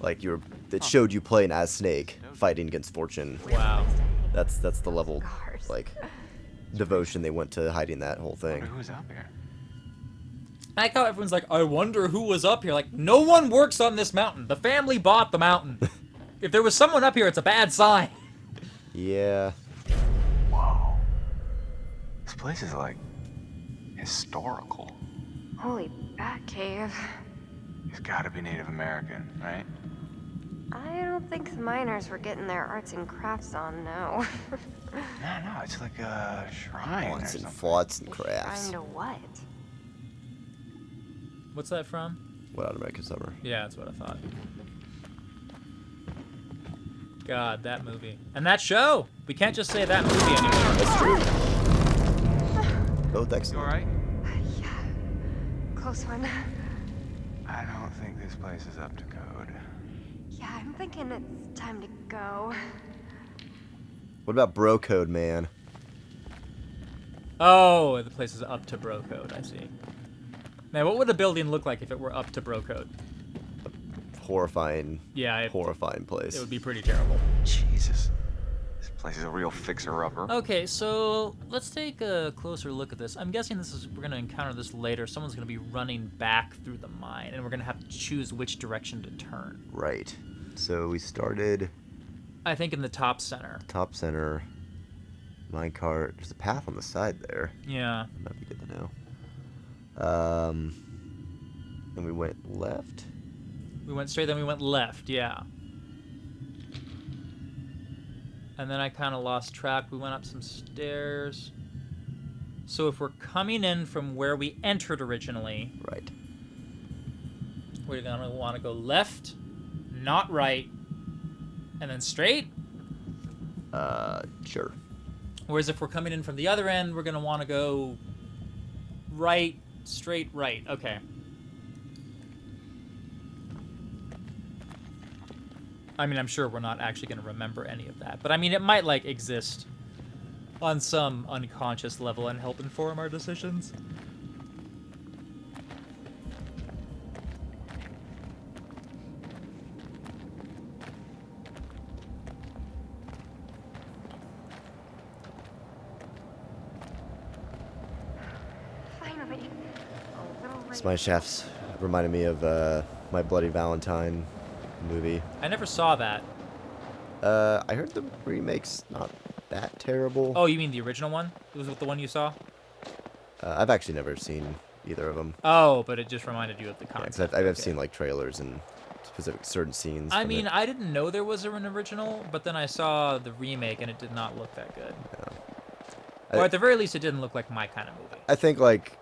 Like it showed you playing as Snake fighting against Fortune. Wow. That's the level like devotion they went to hiding that whole thing. Who's up here? I like how everyone's like, I wonder who was up here. Like, no one works on this mountain. The family bought the mountain. If there was someone up here, it's a bad sign. Yeah. Whoa. This place is like historical. Holy bat cave. He's got to be Native American, right? I don't think the miners were getting their arts and crafts on, no. No, it's like a shrine or Fonts and something. flots and crafts. Trying to what? What's that from? What, American Summer? Yeah, that's what I thought. God, that movie. And that show! We can't just say that movie anymore. That's true. Both You excellent. all right? close one. I don't think this place is up to code. Yeah, I'm thinking it's time to go. What about bro code, man? Oh, the place is up to bro code. I see. Man, what would a building look like if it were up to bro code? Horrifying. Yeah, Horrifying place. It would be pretty terrible. Jesus. This place is a real fixer-upper. Okay, so let's take a closer look at this. I'm guessing we're gonna encounter this later. Someone's gonna be running back through the mine, and we're gonna have to choose which direction to turn. Right. So we started I think in the top center. top center. Minecart. There's a path on the side there. Yeah. That might be good to know. And we went left. We went straight, then we went left. Yeah. And then I kind of lost track. We went up some stairs. So if we're coming in from where we entered originally, Right. we're gonna want to go left, not right, and then straight. Sure. Whereas if we're coming in from the other end, we're gonna want to go right, straight, right. Okay. I mean, I'm sure we're not actually gonna remember any of that, but I mean, it might like exist on some unconscious level and help inform our decisions. Finally. A little This late. mine shafts reminded me of My Bloody Valentine movie. I never saw that. I heard the remake's not that terrible. Oh, you mean the original one? It was the one you saw? I've actually never seen either of them. Oh, but it just reminded you of the Yeah, 'cause concept. I've Okay. seen like trailers and specific certain scenes. I from mean, it. I didn't know there was an original, but then I saw the remake and it did not look that good. Or at the very least, it didn't look like my kind of movie. I think like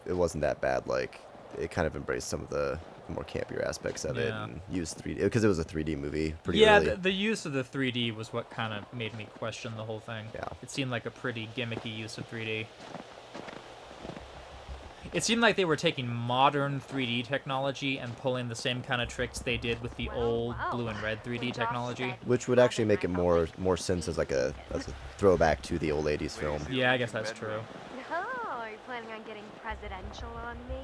it wasn't that bad. Like it kind of embraced some of the more campier aspects of it Yeah. and used 3D because it was a 3D movie. Pretty Yeah, early. the use of the 3D was what kind of made me question the whole thing. Yeah. It seemed like a pretty gimmicky use of 3D. It seemed like they were taking modern 3D technology and pulling the same kind of tricks they did with the old blue and red 3D technology. Which would actually make it more sense as a throwback to the old 80s film. Yeah, I guess that's true. Oh, are you planning on getting presidential on me?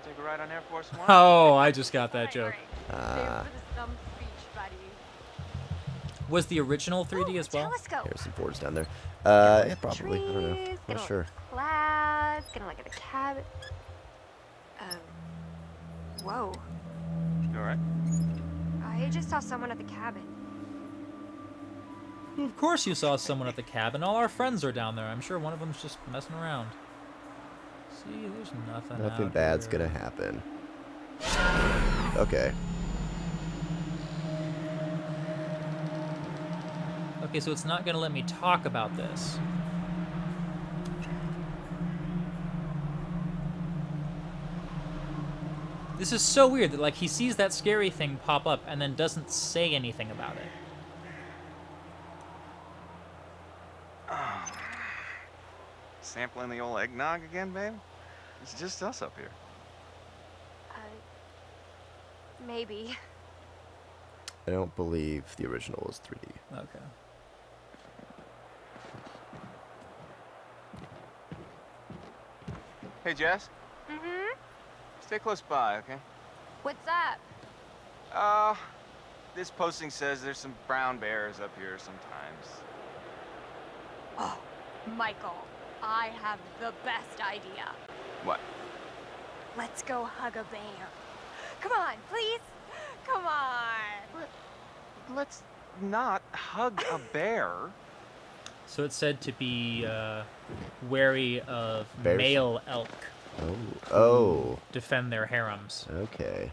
Take a ride on Air Force One. Oh, I just got that joke. Ah, Was the original 3D as well? Telescope. Harrison Ford's down there. Yeah, probably. I don't know. Trees, Not gonna sure. look at clouds, gonna look at the cabin. Whoa. You alright? I just saw someone at the cabin. Of course you saw someone at the cabin. All our friends are down there. I'm sure one of them's just messing around. See, there's nothing Nothing out bad's here. gonna happen. Okay. Okay, so it's not gonna let me talk about this. This is so weird that like he sees that scary thing pop up and then doesn't say anything about it. Sampling the old eggnog again, babe? It's just us up here. Maybe. I don't believe the original was 3D. Okay. Hey, Jess. Mm-hmm. Stay close by, okay? What's up? This posting says there's some brown bears up here sometimes. Oh, Michael, I have the best idea. What? Let's go hug a bear. Come on, please. Come on. Let's not hug a bear. So it's said to be wary of Bears? male elk Oh. defend their harems. Okay.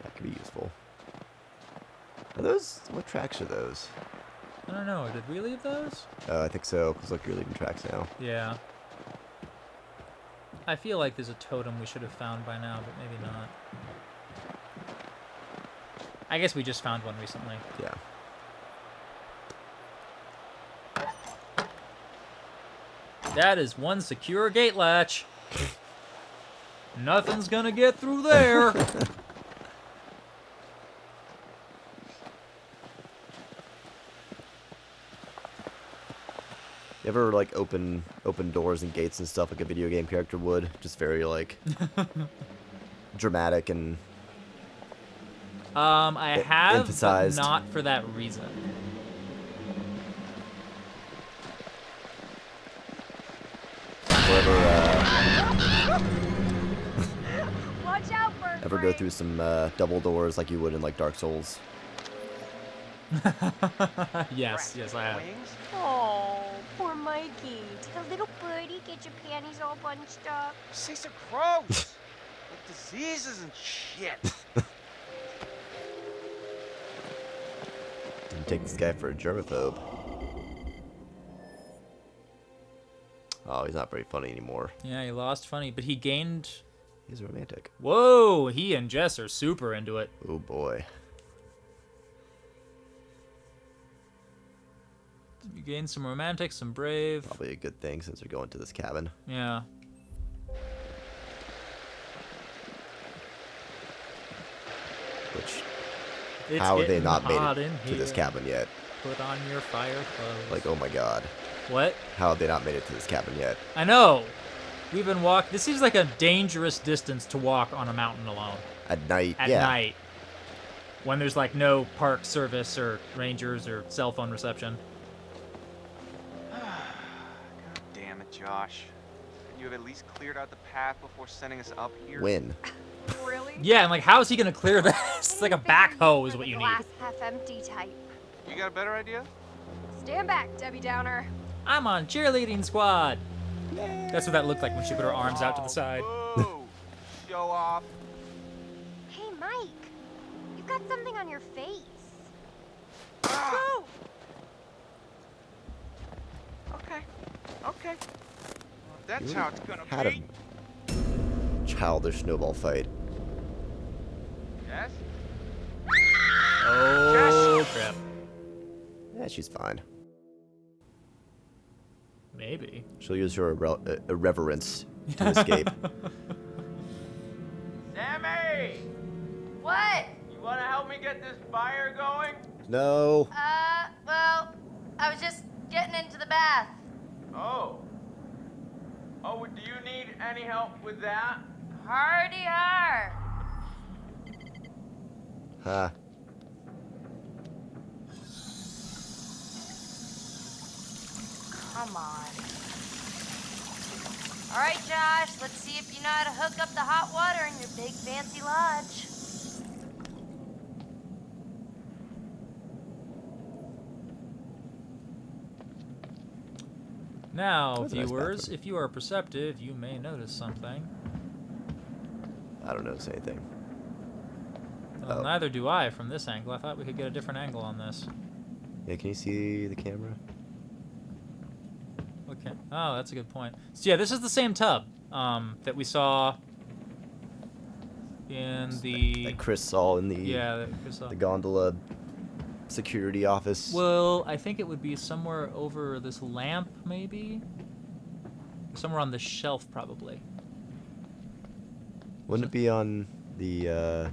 That could be useful. Are those? What tracks are those? I don't know. Did we leave those? I think so. Cause look, you're leaving tracks now. Yeah. I feel like there's a totem we should have found by now, but maybe not. I guess we just found one recently. Yeah. That is one secure gate latch. Nothing's gonna get through there. You ever like open doors and gates and stuff like a video game character would? Just very like dramatic and I have, emphasized. but not for that reason. Watch out, Ever go through some double doors like you would in like Dark Souls? Yes, I have. Oh, poor Mikey. Did a little birdie get your panties all bunched up? Snakes are gross. Like diseases and shit. Didn't take this guy for a germaphobe. Oh, he's not very funny anymore. Yeah, he lost funny, but he gained... He's romantic. Whoa, he and Jess are super into it. Oh boy. You gained some romantic, some brave. Probably a good thing since they're going to this cabin. Yeah. Which, how have they not made it to this cabin yet? Put on your fire clothes. Like, oh my god. What? How have they not made it to this cabin yet? I know. We've been walking. This seems like a dangerous distance to walk on a mountain alone. At night, At night. When there's like no park service or rangers or cell phone reception. God damn it, Josh. Could you have at least cleared out the path before sending us up here? When? Really? Yeah, and like, how is he gonna clear this? It's like a backhoe is what you need. Glass half empty type. You got a better idea? Stand back, Debbie Downer. I'm on cheerleading squad. That's what that looked like when she put her arms out to the side. Boo. Show off. Hey, Mike. You've got something on your face. Ah. Whoa! Okay. Okay. That's how it's gonna Had be. a childish snowball fight. Yes? Oh, crap. Yeah, she's fine. Maybe. She'll use her irreverence to escape. Sammy! What? You want to help me get this fire going? No. Well, I was just getting into the bath. Oh. Oh, do you need any help with that? Hardy har. Huh. Come on. All right, Josh, let's see if you know how to hook up the hot water in your big fancy lodge. Now, That's a nice viewers, bathroom. if you are perceptive, you may notice something. I don't notice anything. Well, Oh. neither do I from this angle. I thought we could get a different angle on this. Yeah, can you see the camera? Okay. Oh, that's a good point. So yeah, this is the same tub that we saw in the... That Chris saw in the Yeah, that Chris saw. the gondola security office. Well, I think it would be somewhere over this lamp, maybe? Somewhere on the shelf, probably. Wouldn't it be on the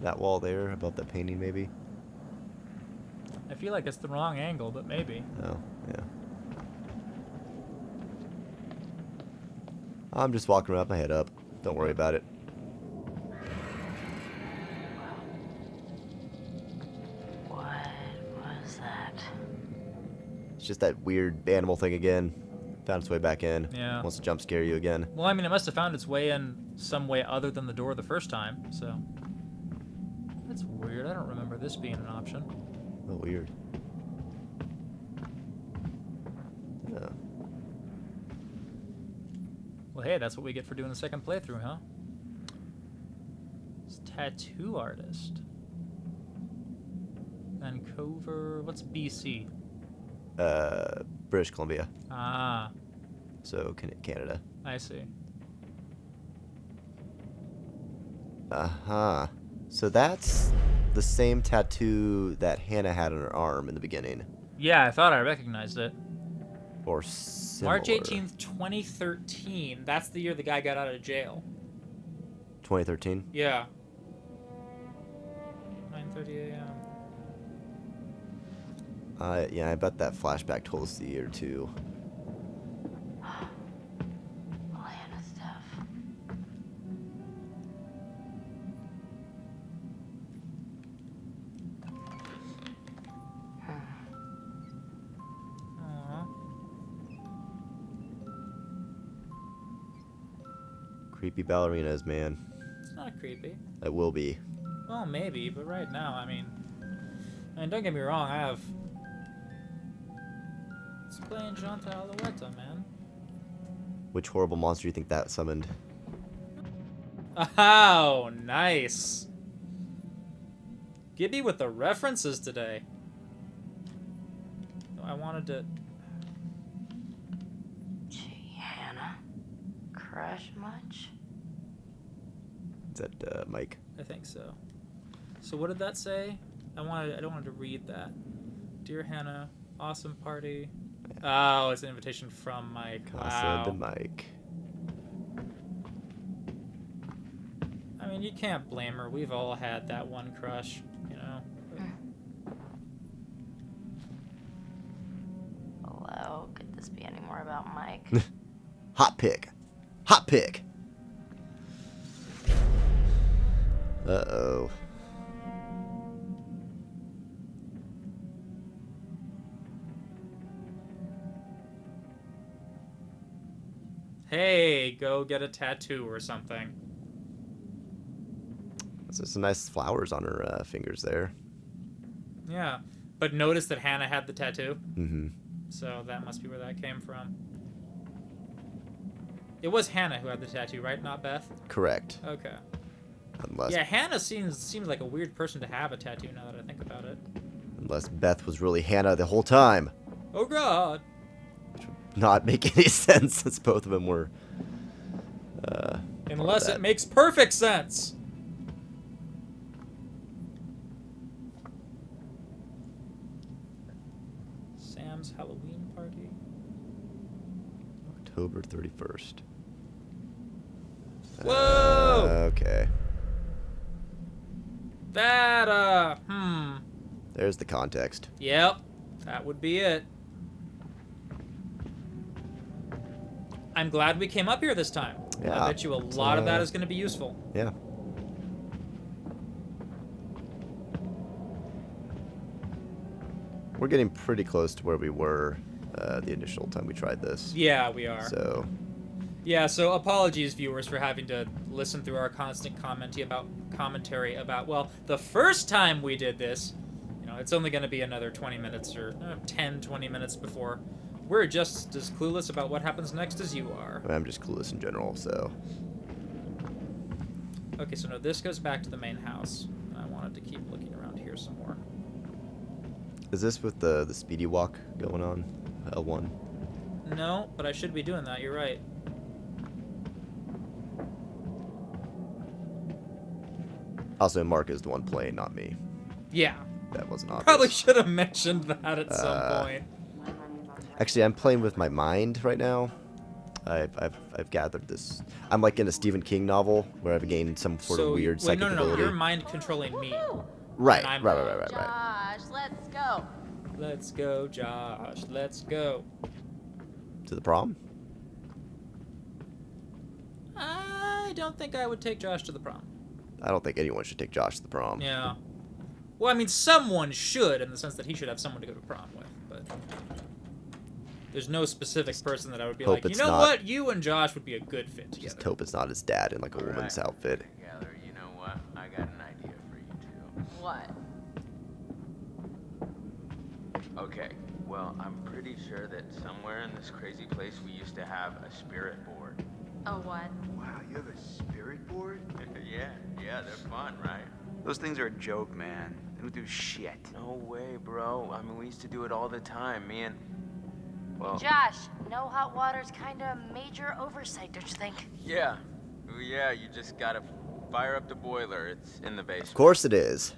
that wall there above the painting, maybe? I feel like it's the wrong angle, but maybe. Oh, yeah. I'm just walking around with my head up. Don't worry about it. What was that? It's just that weird animal thing again. Found its way back in. Yeah. Wants to jump scare you again. Well, I mean, it must have found its way in some way other than the door the first time, so... That's weird. I don't remember this being an option. Oh, weird. Oh. Well, hey, that's what we get for doing the second playthrough, huh? It's tattoo artist. Vancouver... What's BC? British Columbia. Ah, So, Canada. I see. Uh-huh. So that's the same tattoo that Hannah had on her arm in the beginning. Yeah, I thought I recognized it. Or similar. March 18th, 2013. That's the year the guy got out of jail. 2013? Yeah. 9:30 a.m. Yeah, I bet that flashback told us the year too. Atlanta stuff. Aw. Creepy ballerinas, man. It's not creepy. It will be. Well, maybe, but right now, I mean, don't get me wrong, I have... It's playing Janta Alouetta, man. Which horrible monster do you think that summoned? Oh, nice. Gibby with the references today. I wanted to... Gee, Hannah. Crush much? Is that Mike? I think so. So what did that say? I don't want to read that. Dear Hannah, awesome party. Oh, it's an invitation from Mike. Casa de Wow. Mike. I mean, you can't blame her. We've all had that one crush, you know. Hello, could this be any more about Mike? Hot pick. Hot pick. Uh-oh. Hey, go get a tattoo or something. There's some nice flowers on her fingers there. Yeah, but notice that Hannah had the tattoo. Mm-hmm. So that must be where that came from. It was Hannah who had the tattoo, right? Not Beth? Correct. Okay. Unless Yeah, Hannah seems like a weird person to have a tattoo now that I think about it. unless Beth was really Hannah the whole time. Oh god. Not make any sense since both of them were Unless it makes perfect sense. Sam's Halloween party. October 31st. Whoa! Okay. That, There's the context. Yep. That would be it. I'm glad we came up here this time. Yeah. I bet you a lot of that is going to be useful. Yeah. We're getting pretty close to where we were the initial time we tried this. Yeah, we are. So, Yeah, so apologies, viewers, for having to listen through our constant commentary about, well, the first time we did this, you know, it's only going to be another 20 minutes or 10, 20 minutes before we're just as clueless about what happens next as you are. I mean, I'm just clueless in general, so. Okay, so no, this goes back to the main house. I wanted to keep looking around here some more. Is this with the speedy walk going on? L1? No, but I should be doing that, you're right. Also, Mark is the one playing, not me. Yeah. That wasn't obvious. Probably should have mentioned that at some point. Actually, I'm playing with my mind right now. I've gathered this. I'm like in a Stephen King novel where I've gained some sort of weird wait, psychic no, ability. you're mind controlling me. Right, and I'm right. Josh, let's go. Let's go, Josh. Let's go. To the prom? I don't think I would take Josh to the prom. I don't think anyone should take Josh to the prom. Yeah. Well, I mean, someone should, in the sense that he should have someone to go to prom with, but there's no specific person that I would be hope like, you it's know not- what, you and Josh would be a good fit together. Just hope it's not his dad in like a woman's outfit. Together, you know what? I got an idea for you two. What? Okay, well, I'm pretty sure that somewhere in this crazy place we used to have a spirit board. A what? Wow, you have a spirit board? yeah, they're fun, right? Those things are a joke, man. They don't do shit. No way, bro. I mean, we used to do it all the time. Me and... Well, Josh, no hot water's kind of major oversight, don't you think? yeah. Yeah, you just gotta fire up the boiler. It's in the basement. Of course it is.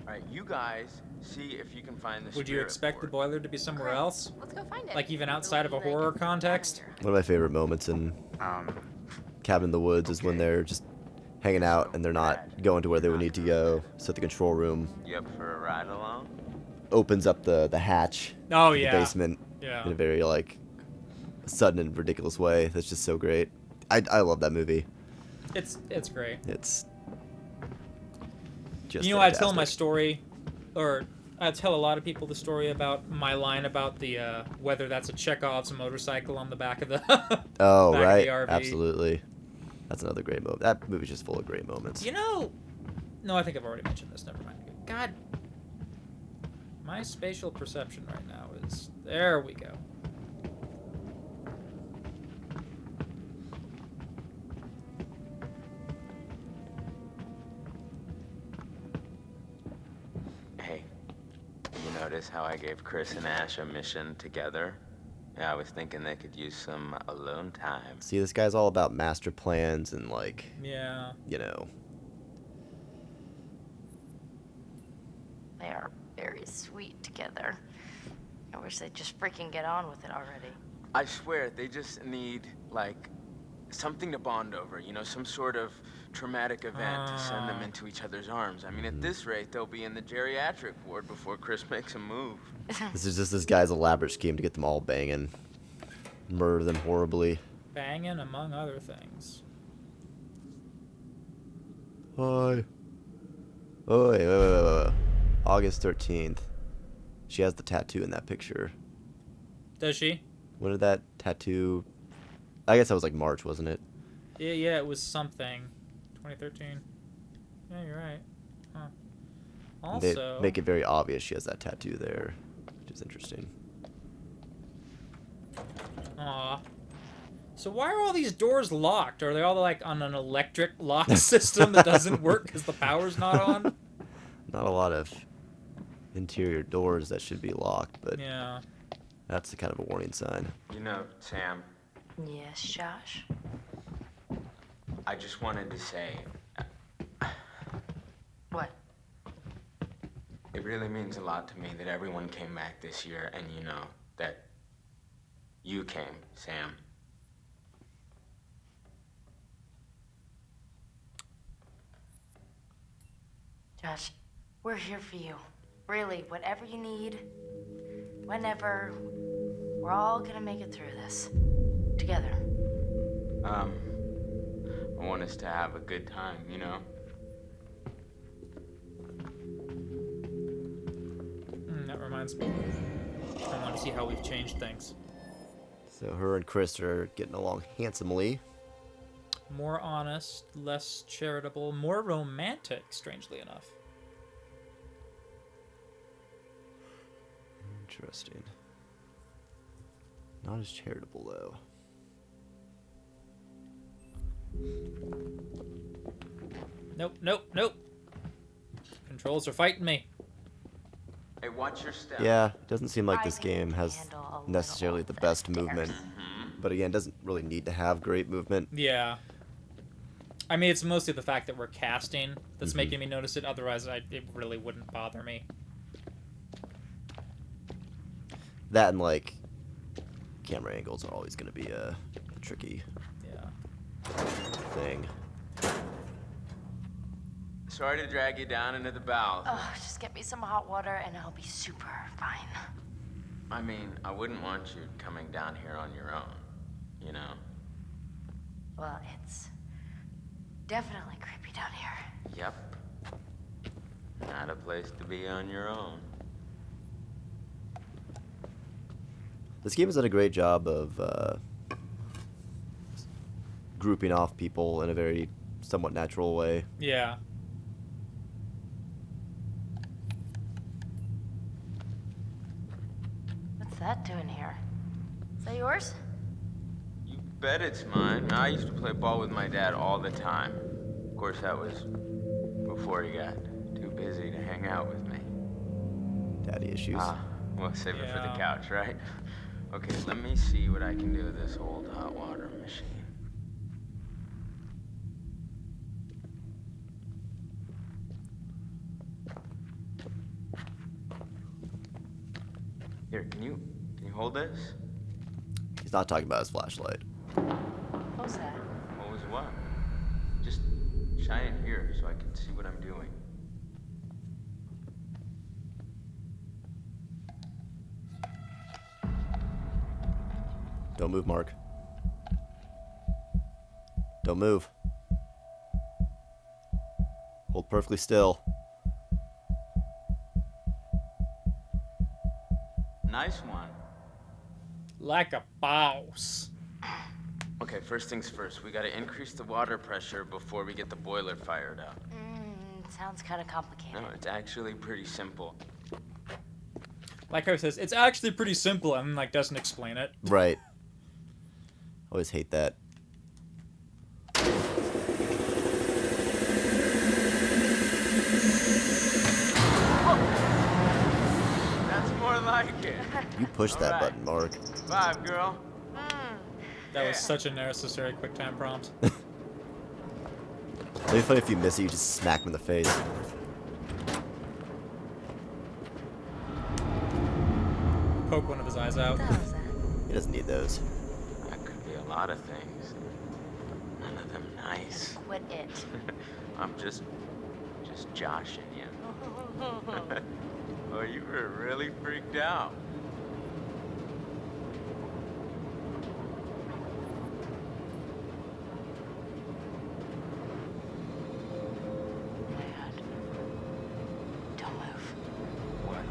All right, you guys see if you can find the Would you spirit expect the board. boiler to be somewhere Chris, else? let's go find it. Like even It'll outside of be a like horror context? scavenger. One of my favorite moments in Um, Cabin in the Woods is when Okay. they're just hanging out and they're not going to where they would need to go. So the control room You up for a ride along? opens up the hatch Oh, to yeah. the basement Yeah. in a very like sudden and ridiculous way. That's just so great. I love that movie. It's great. It's just You know, I tell my fantastic. story, or I tell a lot of people the story about my line about the whether that's a Chekhov's motorcycle on the back of the Oh back right, of the RV. absolutely. That's another great moment. That movie's just full of great moments. You know, no, I think I've already mentioned this. Never mind. God, my spatial perception right now is there. We go. Hey, you notice how I gave Chris and Ash a mission together? Yeah, I was thinking they could use some alone time. See, this guy's all about master plans and like, Yeah. you know. They are very sweet together. I wish they'd just freaking get on with it already. I swear, they just need, like, something to bond over, you know, some sort of traumatic event to send them into each other's arms. I mean, at this rate, they'll be in the geriatric ward before Chris makes a move. This is just this guy's elaborate scheme to get them all banging, murder them horribly. Banging, among other things. Hi. Oh wait. August 13th. She has the tattoo in that picture. Does she? When did that tattoo? I guess that was like March, wasn't it? Yeah, it was something. 2013. Yeah, you're right. Huh. They Also, make it very obvious she has that tattoo there, which is interesting. aw. So why are all these doors locked? Are they all like on an electric lock system that doesn't work because the power's not on? Not a lot of interior doors that should be locked, but Yeah. that's the kind of a warning sign. You know, Sam, Yes, Josh. I just wanted to say, What? it really means a lot to me that everyone came back this year, and you know, that you came, Sam. Josh, we're here for you. Really, whatever you need, whenever, we're all gonna make it through this. Together. I want us to have a good time, you know? That reminds me. I want to see how we've changed things. So her and Chris are getting along handsomely. More honest, less charitable, more romantic, strangely enough. Interesting. Not as charitable though. Nope. Controls are fighting me. Hey, watch your step. Yeah, it doesn't seem like I this think we game can has handle a little necessarily of the the best stairs. movement. But again, doesn't really need to have great movement. Yeah. I mean, it's mostly the fact that we're casting that's making me notice it. Otherwise, it really wouldn't bother me. That and like camera angles are always going to be a tricky Yeah. thing. Sorry to drag you down into the bowels. Oh, just get me some hot water and I'll be super fine. I mean, I wouldn't want you coming down here on your own, you know? Well, it's definitely creepy down here. Yep. Not a place to be on your own. This game has done a great job of grouping off people in a very somewhat natural way. Yeah. What's that doing here? Is that yours? You bet it's mine. I used to play ball with my dad all the time. Of course, that was before he got too busy to hang out with me. Daddy issues. We'll save it for Yeah. the couch, right? Okay, let me see what I can do with this old hot water machine. Here, can you hold this? He's not talking about his flashlight. What was that? What was what? Just shine it here so I can see what I'm doing. Don't move, Mark. Don't move. Hold perfectly still. Nice one. Like a boss. Okay, first things first. We gotta increase the water pressure before we get the boiler fired up. Sounds kind of complicated. No, it's actually pretty simple. Like how he says, it's actually pretty simple, and like doesn't explain it. Right. Always hate that. That's more like it. You push that Alright. button, Mark. 5, girl. That was such a necessary quick time prompt. It'd be funny if you miss it, you just smack him in the face. Poke one of his eyes out. What the hell was that? He doesn't need those. That could be a lot of things. None of them nice. Quit it. I'm just joshing you. Oh, you were really freaked out. Dad. Don't move. What?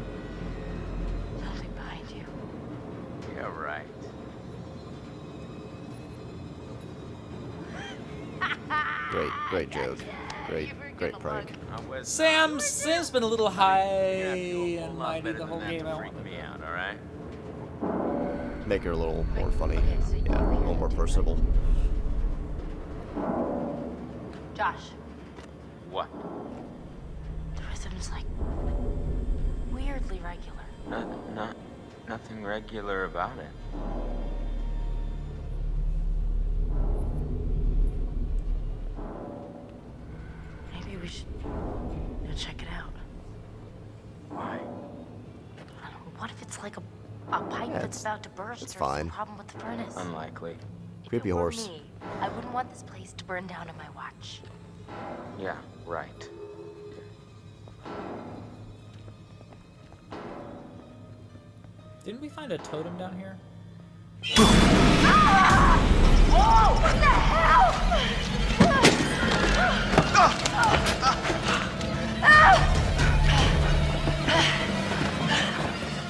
Something behind you. Yeah, right. Great joke. Great prank. Sam's been a little high Yeah, and mighty the whole game. I freak want me out, all right? Make her a little more funny. Okay, so you Yeah, a little more personable. Josh, What? the rhythm's like weirdly regular. Nothing regular about it. Maybe we should check it out. Why? I don't know, what if it's like a pipe Yeah, that's about to burst it's or fine. some problem with the furnace? Unlikely. If Creepy it were horse. me, I wouldn't want this place to burn down on my watch. Yeah, right. Didn't we find a totem down here?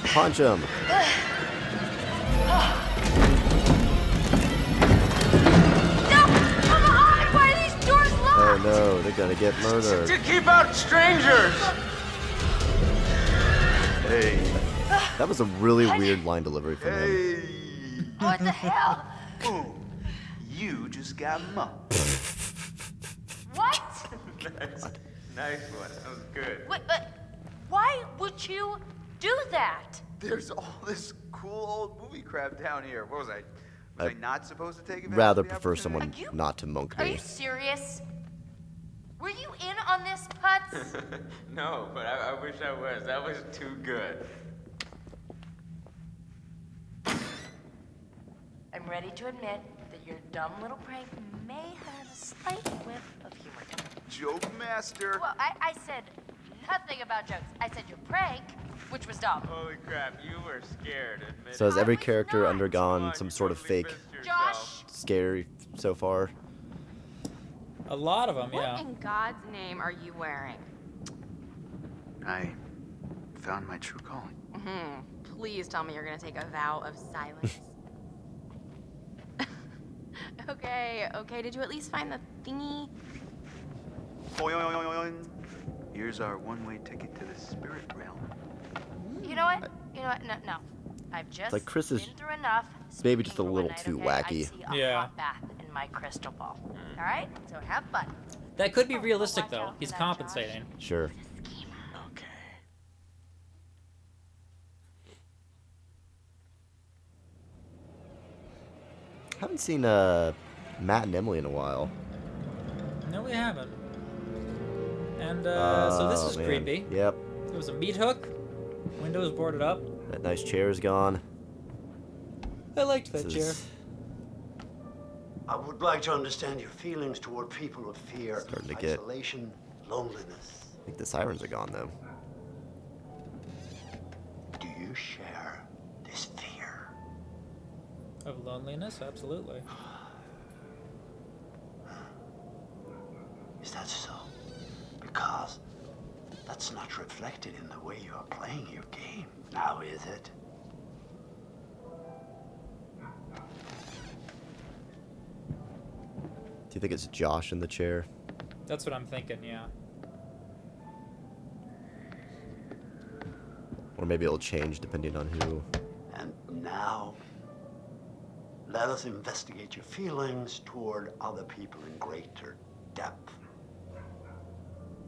Punch him. Why are these doors locked? Oh no, they're gonna get murdered. To keep out strangers! Hey. That was a really weird line delivery from him. What the hell? Boom. You just got mugged. What? Nice one. That was good. Why would you do that? There's all this cool old movie crap down here. What was I? Was I not supposed to take advantage Rather of the prefer opportunity? someone not to monk Are me. you serious? Were you in on this, Putz? No, but I wish I was. That was too good. I'm ready to admit that your dumb little prank may have a slight whiff of humor to it. Joke master. Well, I said nothing about jokes. I said your prank, which was dumb. Holy crap, you were scared. Admit So has it. every I was character not. undergone Come on, some you sort of totally fake pissed yourself. Josh! scary so far? A lot of them, What yeah. in God's name are you wearing? I found my true calling. Please tell me you're gonna take a vow of silence. Okay. Did you at least find the thingy? Boing. Here's our one-way ticket to the spirit realm. You know what? No. I've just like Chris is been through enough. maybe just a speaking for little one night, too okay? wacky. I see a Yeah. hot bath in my crystal ball. All right? So have fun. That could be realistic, watch though. out for He's that, compensating. Sure. Okay. Haven't seen Matt and Emily in a while. No, we haven't. And, so this is man. creepy. Yep. It was a meat hook. Windows boarded up. That nice chair is gone. I liked that This chair. is I would like to understand your feelings toward people with fear, Starting to get- isolation, loneliness. I think the sirens are gone, though. Do you share this fear? Of loneliness? Absolutely. Is that so? Because that's not reflected in the way you are playing your game. Now is it? Do you think it's Josh in the chair? That's what I'm thinking, yeah. Or maybe it'll change depending on who. And now, let us investigate your feelings toward other people in greater depth.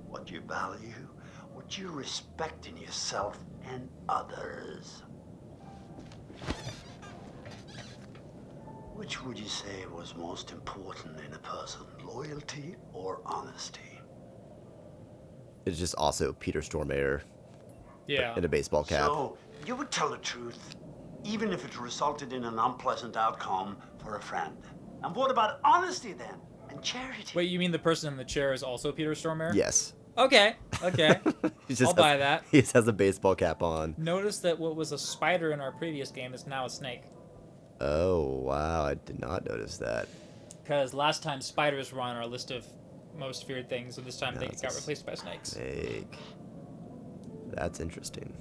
What you value, what you respect in yourself and others. Which would you say was most important in a person, loyalty or honesty? It's just also Peter Stormare Yeah. in a baseball cap. So, you would tell the truth, even if it resulted in an unpleasant outcome for a friend. And what about honesty then? And charity? Wait, you mean the person in the chair is also Peter Stormare? Yes. Okay. Okay. He just I'll buy that. He just has a baseball cap on. Notice that what was a spider in our previous game is now a snake. Oh, wow. I did not notice that. Because last time spiders were on our list of most feared things, and this time No, they it's got a replaced by snakes. Snake. That's interesting.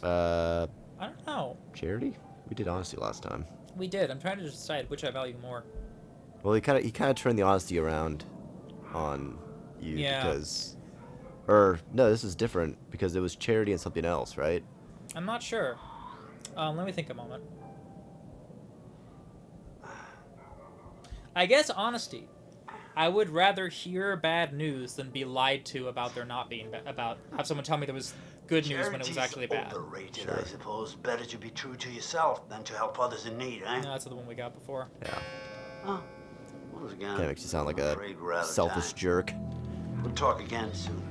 I don't know. Charity? We did honesty last time. We did. I'm trying to decide which I value more. Well, he kind of turned the honesty around on you Yeah. because, or no, this is different because it was charity and something else, right? I'm not sure. Let me think a moment. I guess honesty. I would rather hear bad news than be lied to about there not being about have someone tell me there was good news when it was Charity's actually bad. overrated, I suppose. Better to be true to yourself than to help others in need, eh? No, that's the one we got before. Yeah. Oh, once again, That makes you sound like I'm a afraid we're out of selfish time. jerk. We'll talk again soon.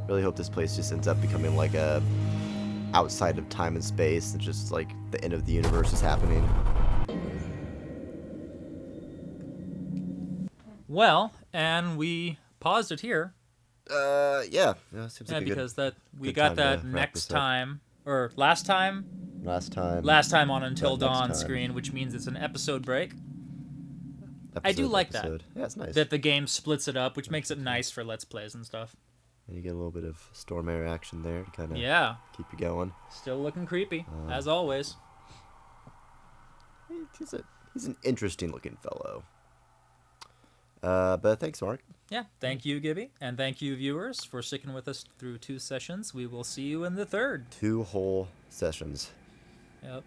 Really hope this place just ends up becoming like a outside of time and space. It's just like the end of the universe is happening. Well, and we paused it here. Yeah. Seems Yeah, like a good, because that we good got time that to wrap next this up. time or last time Last time on Until But next Dawn time. screen, which means it's an episode break. I episode do to like episode. Yeah, it's nice. That the game splits it up, which makes it nice for Let's Plays and stuff. And you get a little bit of Stormare action there to kind of Yeah. keep you going. Still looking creepy, as always. He's an interesting looking fellow. But thanks, Mark. Yeah, thank you, Gibby, and thank you, viewers, for sticking with us through 2 sessions. We will see you in the 3rd. 2 whole sessions. Yep.